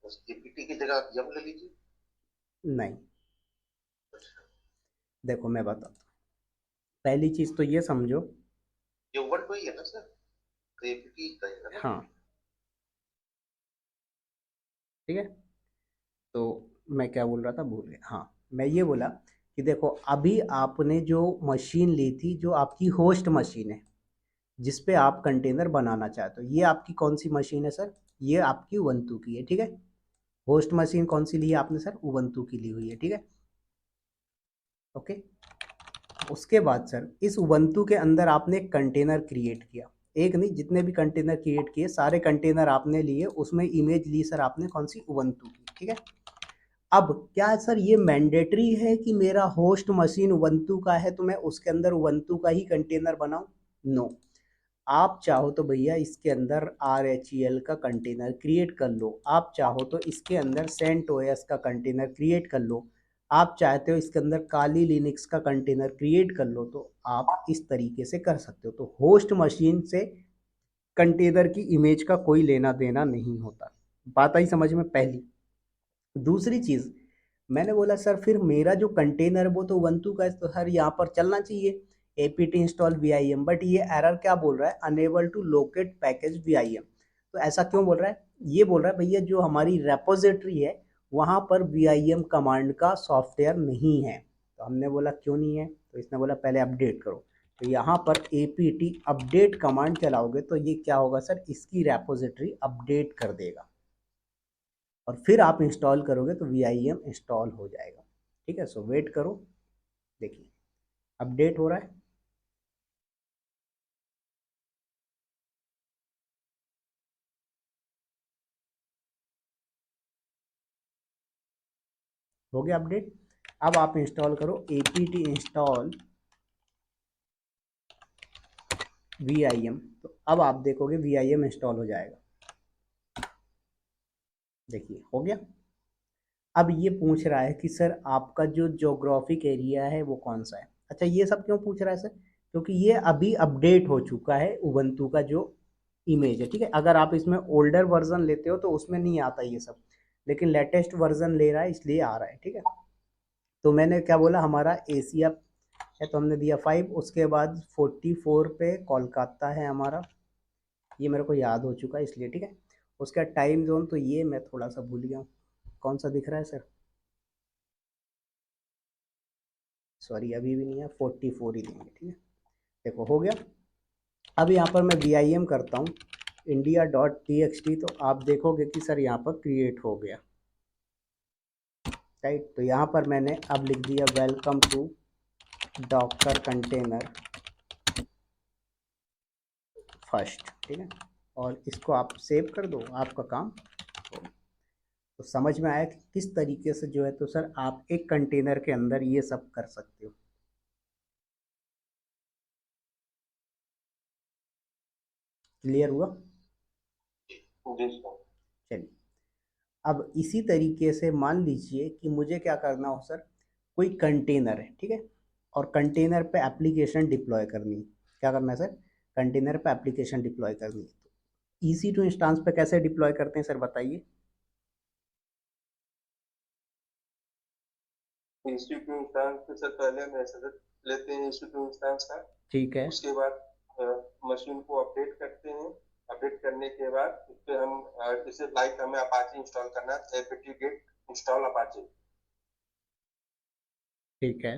उस एपीटी की जगह आप यम ले लीजिए। नहीं, देखो मैं बताता हूँ। पहली चीज तो ये समझो, ये वन टू ही है ना सर, तो एपीटी रहेगा ना। हाँ ठीक है। तो मैं क्या बोल रहा था, भूल गया। हाँ, मैं ये बोला कि देखो अभी आपने जो मशीन ली थी, जो आपकी होस्ट मशीन है जिस पे आप कंटेनर बनाना चाहते हो, ये आपकी कौन सी मशीन है सर? ये आपकी उबंटू की है, ठीक है। होस्ट मशीन कौन सी ली है आपने सर? उबंटू की ली हुई है, ठीक है। ओके। उसके बाद सर इस उबंटू के अंदर आपने एक कंटेनर क्रिएट किया, एक नहीं जितने भी कंटेनर क्रिएट किए सारे कंटेनर आपने लिए, उसमें इमेज ली सर आपने कौन सी? उबंटू की, ठीक है। अब क्या है सर, ये मैंडेटरी है कि मेरा होस्ट मशीन उबंटू का है तो मैं उसके अंदर उबंटू का ही कंटेनर बनाऊं? नो। आप चाहो तो भैया इसके अंदर RHEL का कंटेनर क्रिएट कर लो, आप चाहो तो इसके अंदर CentOS का कंटेनर क्रिएट कर लो, आप चाहते हो इसके अंदर काली लिनक्स का कंटेनर क्रिएट कर लो, तो आप इस तरीके से कर सकते हो। तो होस्ट मशीन से कंटेनर की इमेज का कोई लेना देना नहीं होता। बात आई समझ में? पहली। दूसरी चीज़, मैंने बोला सर फिर मेरा जो कंटेनर है वो तो ubuntu का है, तो सर यहाँ पर चलना चाहिए apt इंस्टॉल VIM, बट ये एरर क्या बोल रहा है? Unable to locate package VIM। तो ऐसा क्यों बोल रहा है? ये बोल रहा है भैया जो हमारी रेपोजिटरी है वहाँ पर VIM कमांड का सॉफ्टवेयर नहीं है। तो हमने बोला क्यों नहीं है? तो इसने बोला पहले अपडेट करो। तो यहाँ पर apt अपडेट कमांड चलाओगे तो ये क्या होगा सर, इसकी रेपोजिटरी अपडेट कर देगा, और फिर आप इंस्टॉल करोगे तो VIM इंस्टॉल हो जाएगा। ठीक है। सो वेट करो, देखिए अपडेट हो रहा है। हो गया अपडेट। अब आप इंस्टॉल करो apt इंस्टॉल vim, तो अब आप देखोगे vim इंस्टॉल हो जाएगा। देखिए हो गया। अब ये पूछ रहा है कि सर आपका जो ज्योग्राफिक एरिया है वो कौन सा है। अच्छा, ये सब क्यों पूछ रहा है सर? क्योंकि ये अभी अपडेट हो चुका है उबंटू का जो इमेज है, ठीक है। अगर आप इसमें ओल्डर वर्जन लेते हो तो उसमें नहीं आता ये सब, लेकिन लेटेस्ट वर्जन ले रहा है इसलिए आ रहा है, ठीक है। तो मैंने क्या बोला, हमारा एशिया है तो हमने दिया 5, उसके बाद 44 पे कोलकाता है हमारा, ये मेरे को याद हो चुका है इसलिए, ठीक है। उसका टाइम जोन तो ये मैं थोड़ा सा भूल गया हूँ, कौन सा दिख रहा है सर? सॉरी अभी भी नहीं है, 44 ही देंगे, ठीक है। देखो हो गया। अब यहाँ पर मैं vim करता हूँ india.txt, तो आप देखोगे कि सर यहाँ पर क्रिएट हो गया, राइट। तो यहाँ पर मैंने अब लिख दिया welcome to Docker container first, ठीक है। और इसको आप सेव कर दो, आपका काम हो। तो समझ में आया कि किस तरीके से जो है तो सर आप एक कंटेनर के अंदर ये सब कर सकते हो। क्लियर हुआ? जी सर। चलिए, अब इसी तरीके से मान लीजिए कि मुझे क्या करना हो सर, कोई कंटेनर है, ठीक है, और कंटेनर पे एप्लीकेशन डिप्लॉय करनी है। क्या करना है सर? कंटेनर पे एप्लीकेशन डिप्लॉय करनी है। तो EC2 इंस्टांस पे कैसे डिप्लॉय करते हैं सर, बताइए। इंस्टीट्यूट इंस्टेंस के सर पहले हम एसएसएच लेते हैं इंस्टीट्यूट इंस्टेंस का। ठीक है। उसके बाद मशीन को अपडेट करते हैं। अपडेट करने के बाद उस पर हम जैसे लाइक हमें अपाचे इंस्टॉल करना है, एपीटी गेट इंस्टॉल अपाचे। ठीक है।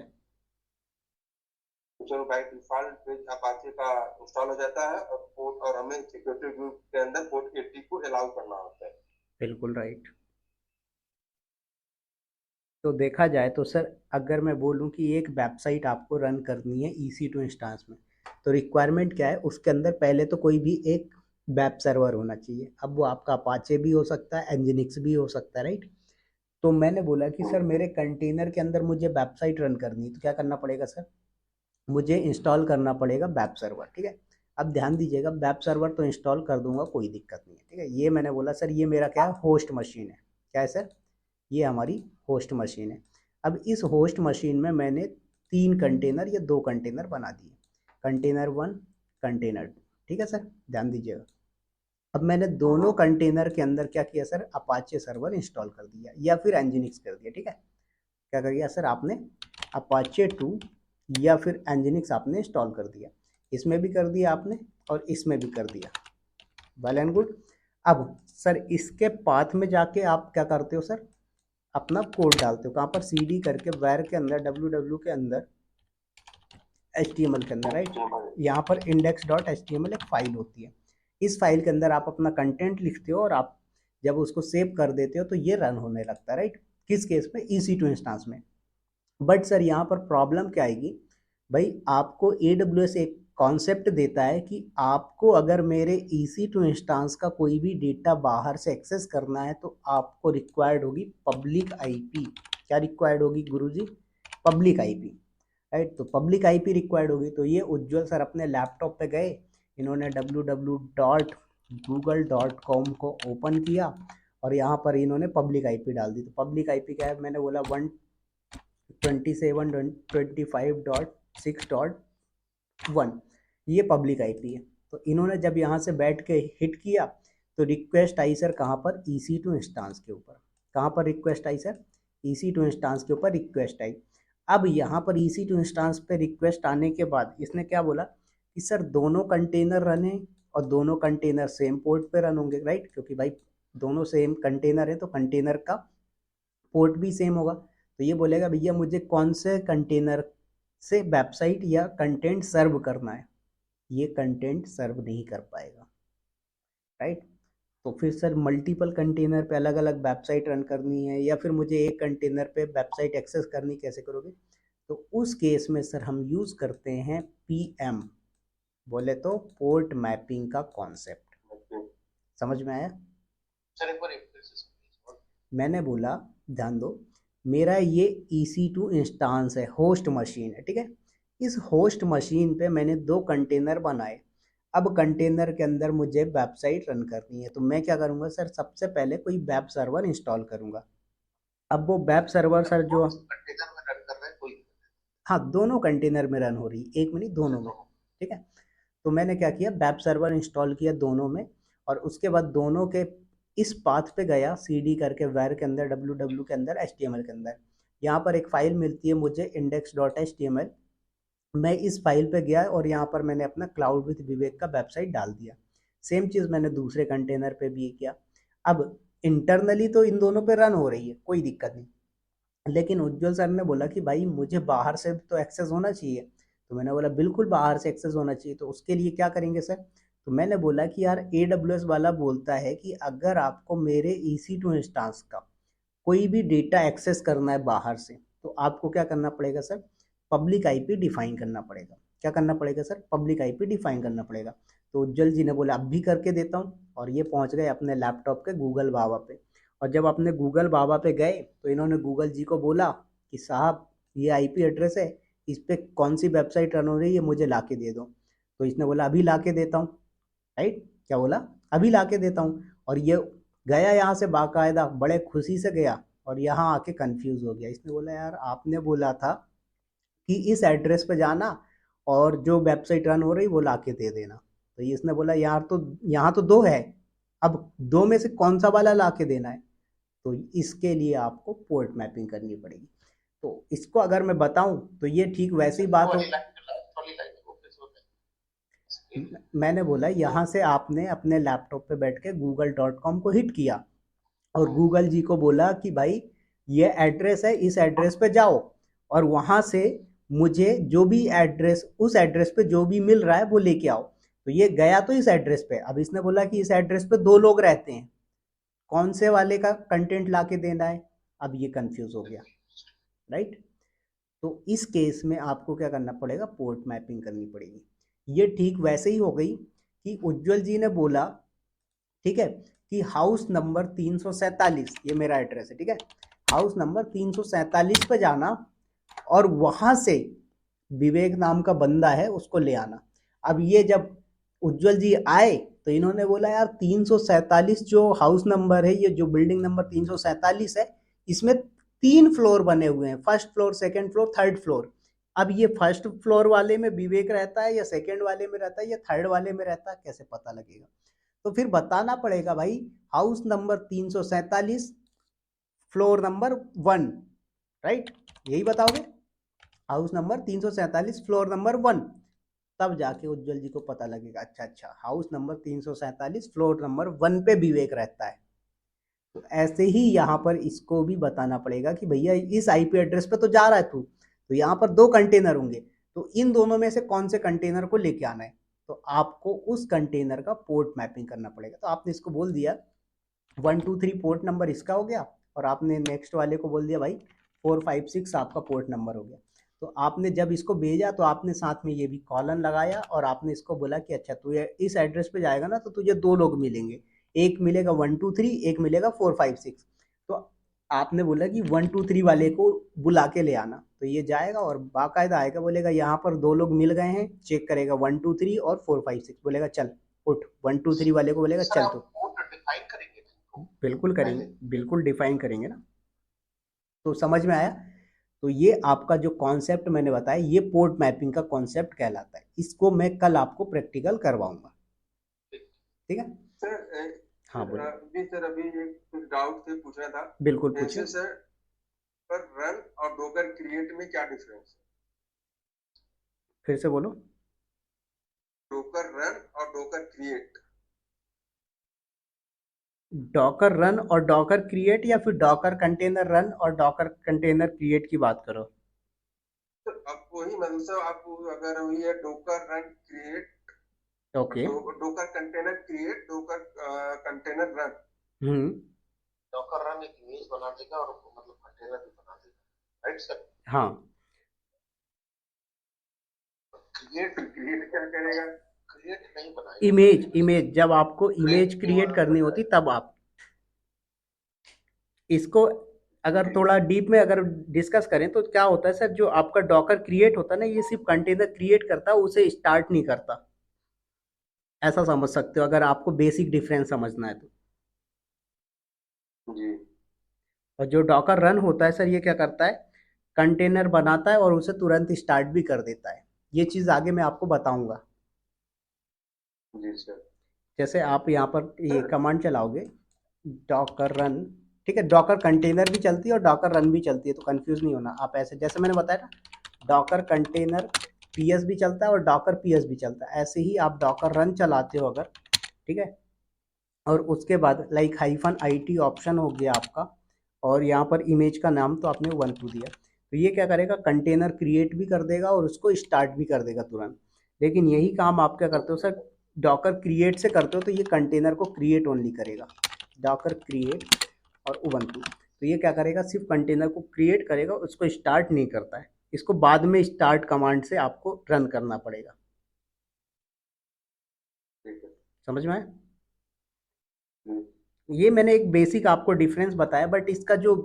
तो चलो बाई डिफॉल्ट पेज अपाचे का इंस्टॉल हो जाता है, और पोर्ट और हमें सिक्योरिटी ग्रुप के अंदर पोर्ट 80 को अलाउ करना होता है। बिल्कुल राइट। तो देखा जाए तो सर अगर मैं बोलूं कि एक वेबसाइट आपको रन करनी है EC2 इंस्टांस में, तो रिक्वायरमेंट क्या है, उसके अंदर पहले तो कोई भी एक वेब सर्वर होना चाहिए। अब वो आपका अपाचे भी हो सकता है, एनजिनिक्स भी हो सकता है, राइट। तो मैंने बोला कि सर मेरे कंटेनर के अंदर मुझे वेबसाइट रन करनी है, तो क्या करना पड़ेगा सर, मुझे इंस्टॉल करना पड़ेगा वेब सर्वर, ठीक है। अब ध्यान दीजिएगा, वेब सर्वर तो इंस्टॉल कर दूंगा, कोई दिक्कत नहीं है, ठीक है। ये मैंने बोला सर ये मेरा क्या है, होस्ट मशीन है। क्या है सर? ये हमारी होस्ट मशीन है। अब इस होस्ट मशीन में मैंने 3 कंटेनर या 2 कंटेनर बना दिए, कंटेनर 1, कंटेनर 2, ठीक है सर, ध्यान दीजिएगा। अब मैंने दोनों कंटेनर के अंदर क्या किया सर, अपाचे सर्वर इंस्टॉल कर दिया या फिर एनजिनिक्स कर दिया, ठीक है। क्या कर दिया सर आपने, अपाचे 2 या फिर एनजिनिक्स आपने इंस्टॉल कर दिया, इसमें भी कर दिया आपने और इसमें भी कर दिया, वेल एंड गुड। अब सर इसके पाथ में जाके आप क्या करते हो सर, अपना कोड डालते हो कहाँ पर, CD करके वैर के अंदर, www के अंदर, HTML के अंदर, राइट। यहाँ पर index.html एक फाइल होती है, इस फाइल के अंदर आप अपना कंटेंट लिखते हो और आप जब उसको सेव कर देते हो तो ये रन होने लगता है, राइट। किस केस में, EC2 इंस्टांस में। बट सर यहाँ पर प्रॉब्लम क्या आएगी भाई, आपको AWS एक कॉन्सेप्ट देता है कि आपको अगर मेरे EC2 इंस्टांस का कोई भी डेटा बाहर से एक्सेस करना है तो आपको रिक्वायर्ड होगी पब्लिक IP। क्या रिक्वायर्ड होगी गुरुजी? Public IP, right. तो पब्लिक IP रिक्वायर्ड होगी। तो ये उज्जवल सर अपने लैपटॉप पे गए, इन्होंने www.google.com को ओपन किया और यहाँ पर इन्होंने पब्लिक IP डाल दी। तो पब्लिक IP क्या है, मैंने बोला 127.25.6.1, ये पब्लिक IP है। तो इन्होंने जब यहाँ से बैठ के हिट किया तो रिक्वेस्ट आई सर कहाँ पर, EC2 इंस्टांस के ऊपर। कहाँ पर रिक्वेस्ट आई सर, EC2 इंस्टांस के ऊपर रिक्वेस्ट आई। अब यहाँ पर EC2 इंस्टांस पे रिक्वेस्ट आने के बाद इसने क्या बोला कि सर दोनों कंटेनर रन है और दोनों कंटेनर सेम पोर्ट पे रन होंगे, राइट, क्योंकि भाई दोनों सेम कंटेनर है तो कंटेनर का पोर्ट भी सेम होगा। तो ये बोलेगा भैया मुझे कौन से कंटेनर से वेबसाइट या कंटेंट सर्व करना है, ये कंटेंट सर्व नहीं कर पाएगा, राइट। तो फिर सर मल्टीपल कंटेनर पे अलग अलग वेबसाइट रन करनी है, या फिर मुझे एक कंटेनर पे वेबसाइट एक्सेस करनी, कैसे करोगे? तो उस केस में सर हम यूज़ करते हैं पीएम, बोले तो पोर्ट मैपिंग का कॉन्सेप्ट। समझ में आया? सर एक बार फिर से समझिए। मैंने बोला, ध्यान दो, मेरा ये EC2 इंस्टांस है, होस्ट मशीन है, ठीक है। इस होस्ट मशीन पे मैंने 2 कंटेनर बनाए। अब कंटेनर के अंदर मुझे वेबसाइट रन करनी है, तो मैं क्या करूँगा सर, सबसे पहले कोई वेब सर्वर इंस्टॉल करूँगा। अब वो वेब सर्वर सर जो, कंटेनर में रन कर रहे हैं कोई? हाँ दोनों कंटेनर में रन हो रही, एक में नहीं दोनों में, ठीक है। तो मैंने क्या किया, वेब सर्वर इंस्टॉल किया दोनों में, और उसके बाद दोनों के इस पाथ पे गया, CD करके वेर के अंदर, WW के अंदर, HTML के अंदर। यहाँ पर एक फाइल मिलती है मुझे index.html, मैं इस फाइल पे गया और यहाँ पर मैंने अपना क्लाउड विद विवेक का वेबसाइट डाल दिया। सेम चीज़ मैंने दूसरे कंटेनर पे भी किया। अब इंटरनली तो इन दोनों पे रन हो रही है, कोई दिक्कत नहीं, लेकिन उज्ज्वल सर ने बोला कि भाई मुझे बाहर से तो एक्सेस होना चाहिए। तो मैंने बोला बिल्कुल बाहर से एक्सेस होना चाहिए, तो उसके लिए क्या करेंगे सर? तो मैंने बोला कि यार AWS वाला बोलता है कि अगर आपको मेरे EC2 इंस्टांस का कोई भी डेटा एक्सेस करना है बाहर से, तो आपको क्या करना पड़ेगा सर? पब्लिक आईपी डिफाइन करना पड़ेगा। क्या करना पड़ेगा सर? पब्लिक आईपी डिफाइन करना पड़ेगा। तो उज्जवल जी ने बोला अब भी करके देता हूँ, और ये पहुंच गए अपने लैपटॉप के गूगल बाबा पे। और जब अपने गूगल बाबा पे गए तो इन्होंने गूगल जी को बोला कि साहब ये आईपी एड्रेस है, इस पे कौन सी वेबसाइट रन हो रही है, मुझे ला के दे दो। तो इसने बोला अभी ला के देता हूँ, राइट? क्या बोला? अभी ला के देता हूँ। और ये गया यहाँ से बाकायदा, बड़े खुशी से गया, और यहाँ आके कंफ्यूज हो गया। इसने बोला यार आपने बोला था कि इस एड्रेस पे जाना और जो वेबसाइट रन हो रही वो ला के दे देना। तो ये इसने बोला यार तो यहाँ तो 2 है, अब 2 में से कौन सा वाला ला के देना है? तो इसके लिए आपको पोर्ट मैपिंग करनी पड़ेगी। तो इसको अगर मैं बताऊं तो ये ठीक वैसी बात हो, मैंने बोला यहाँ से आपने अपने लैपटॉप पे बैठ के google.com को हिट किया, और गूगल जी को बोला कि भाई ये एड्रेस है, इस एड्रेस पे जाओ, और वहां से मुझे जो भी एड्रेस, उस एड्रेस पे जो भी मिल रहा है वो लेके आओ। तो ये गया तो इस एड्रेस पे, अब इसने बोला कि इस एड्रेस पे 2 लोग रहते हैं, कौन से वाले का कंटेंट ला के देना है? अब ये कंफ्यूज हो गया, राइट? तो इस केस में आपको क्या करना पड़ेगा? पोर्ट मैपिंग करनी पड़ेगी। ये ठीक वैसे ही हो गई कि उज्जवल जी ने बोला, ठीक है, कि हाउस नंबर 347, ये मेरा एड्रेस है, ठीक है, हाउस नंबर 347 पे जाना, और वहां से विवेक नाम का बंदा है उसको ले आना। अब ये जब उज्जवल जी आए तो इन्होंने बोला यार 347 जो हाउस नंबर है, ये जो बिल्डिंग नंबर 347 है, इसमें 3 फ्लोर बने हुए हैं, first floor, second floor, third floor. अब ये फर्स्ट फ्लोर वाले में विवेक रहता है, या सेकंड वाले में रहता है, या थर्ड वाले में रहता है, कैसे पता लगेगा? तो फिर बताना पड़ेगा भाई, house number 347, floor number 1, right? यही बताओगे, हाउस नंबर 347, फ्लोर नंबर 1। तब जाके उज्जवल जी को पता लगेगा, अच्छा अच्छा हाउस नंबर 347, फ्लोर नंबर 1 पे विवेक रहता है। तो ऐसे ही यहाँ पर इसको भी बताना पड़ेगा कि भैया इस आईपी एड्रेस पे तो जा रहा है तू, तो यहाँ पर 2 कंटेनर होंगे, तो इन दोनों में से कौन से कंटेनर को लेके आना है? तो आपको उस कंटेनर का पोर्ट मैपिंग करना पड़ेगा। तो आपने इसको बोल दिया 123 पोर्ट नंबर इसका हो गया, और आपने नेक्स्ट वाले को बोल दिया भाई 456 आपका पोर्ट नंबर हो गया। तो आपने जब इसको भेजा तो आपने साथ में ये भी कॉलन लगाया, और आपने इसको बोला कि अच्छा तू इस एड्रेस पे जाएगा ना तो तुझे 2 लोग मिलेंगे, एक मिलेगा 123, एक मिलेगा 456। तो आपने बोला कि 123 वाले को बुला के ले आना, तो ये जाएगा और बाकायदा आएगा, बोलेगा यहाँ पर 2 लोग मिल गए हैं, चेक करेगा 123 और 456, बोलेगा चल उठ, 123 वाले को बोलेगा चल तू। बिल्कुल करेंगे, बिल्कुल डिफाइन करेंगे ना। तो समझ में आया? तो ये आपका जो कॉन्सेप्ट मैंने बताया, ये पोर्ट मैपिंग का कॉन्सेप्ट कहलाता है। इसको मैं कल आपको प्रैक्टिकल करवाऊंगा, ठीक है सर? हाँ बोलो। अभी सर अभी एक कुछ डाउट थे, पूछना था। बिल्कुल जैसे पूछिए। सर पर रन और डॉकर क्रिएट में क्या डिफरेंस फिर से बोलो। है? डॉकर रन और डॉकर क्रिएट। डॉकर रन और डॉकर क्रिएट, या फिर डॉकर कंटेनर रन और डॉकर कंटेनर क्रिएट की बात करो? तो अब वही मतलब आप अगर वही है docker run create, okay. Docker container create, docker container run. Hmm. Docker run एक इमेज बना देगा और मतलब कंटेनर भी बना देगा, राइट सर? हाँ। क्रिएट क्रिएट क्या करेगा? क्रिएट नहीं बनाएगा, इमेज, इमेज जब आपको इमेज फ्रेम क्रिएट करनी होती तब आप इसको अगर थोड़ा डीप में अगर डिस्कस करें तो क्या होता है सर, जो आपका डॉकर क्रिएट होता है ना, ये सिर्फ कंटेनर क्रिएट करता है, उसे स्टार्ट नहीं करता। ऐसा समझ सकते हो अगर आपको बेसिक डिफरेंस समझना है तो। जी। और जो डॉकर रन होता है सर, ये क्या करता है, कंटेनर बनाता है और उसे तुरंत स्टार्ट भी कर देता है। ये चीज़ आगे मैं आपको बताऊंगा। जी सर। जैसे आप यहाँ पर ये कमांड चलाओगे, डॉकर रन, ठीक है, डॉकर कंटेनर भी चलती है और डॉकर रन भी चलती है, तो कंफ्यूज नहीं होना आप। ऐसे जैसे मैंने बताया ना, डॉकर कंटेनर पीएस भी चलता है और डॉकर पीएस भी चलता है, ऐसे ही आप डॉकर रन चलाते हो अगर, ठीक है, और उसके बाद लाइक हाइफन IT ऑप्शन हो गया आपका, और यहाँ पर इमेज का नाम तो आपने 1 2 दिया, तो ये क्या करेगा, कंटेनर क्रिएट भी कर देगा और उसको स्टार्ट भी कर देगा तुरंत। लेकिन यही काम आप क्या करते हो सर, डॉकर क्रिएट से करते हो, तो ये कंटेनर को क्रिएट ओनली करेगा, डॉकर क्रिएट और उबंटू, तो ये क्या करेगा, सिर्फ कंटेनर को क्रिएट करेगा, उसको स्टार्ट नहीं करता है। इसको बाद में स्टार्ट कमांड से आपको रन करना पड़ेगा। समझ में आया? ये मैंने एक बेसिक आपको डिफरेंस बताया, बट इसका जो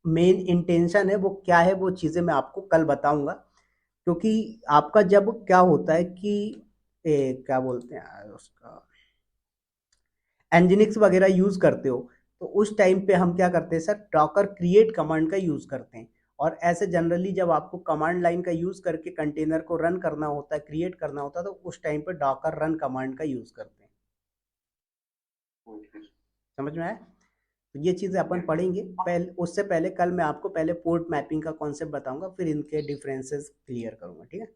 मेन इंटेंशन है वो क्या है, वो चीज़ें मैं आपको कल बताऊंगा। क्योंकि आपका जब क्या होता है कि क्या बोलते हैं यार उसका, एनजिनिक्स वगैरह यूज़ करते हो, तो उस टाइम पे हम क्या करते हैं सर, डॉकर क्रिएट कमांड का यूज़ करते हैं। और ऐसे जनरली जब आपको कमांड लाइन का यूज़ करके कंटेनर को रन करना होता है, क्रिएट करना होता है, तो उस टाइम पे डॉकर रन कमांड का यूज़ करते हैं। समझ में आया? तो ये चीज़ें अपन पढ़ेंगे पहले, उससे पहले कल मैं आपको पहले पोर्ट मैपिंग का कॉन्सेप्ट बताऊंगा, फिर इनके डिफरेंसेस क्लियर करूंगा, ठीक है?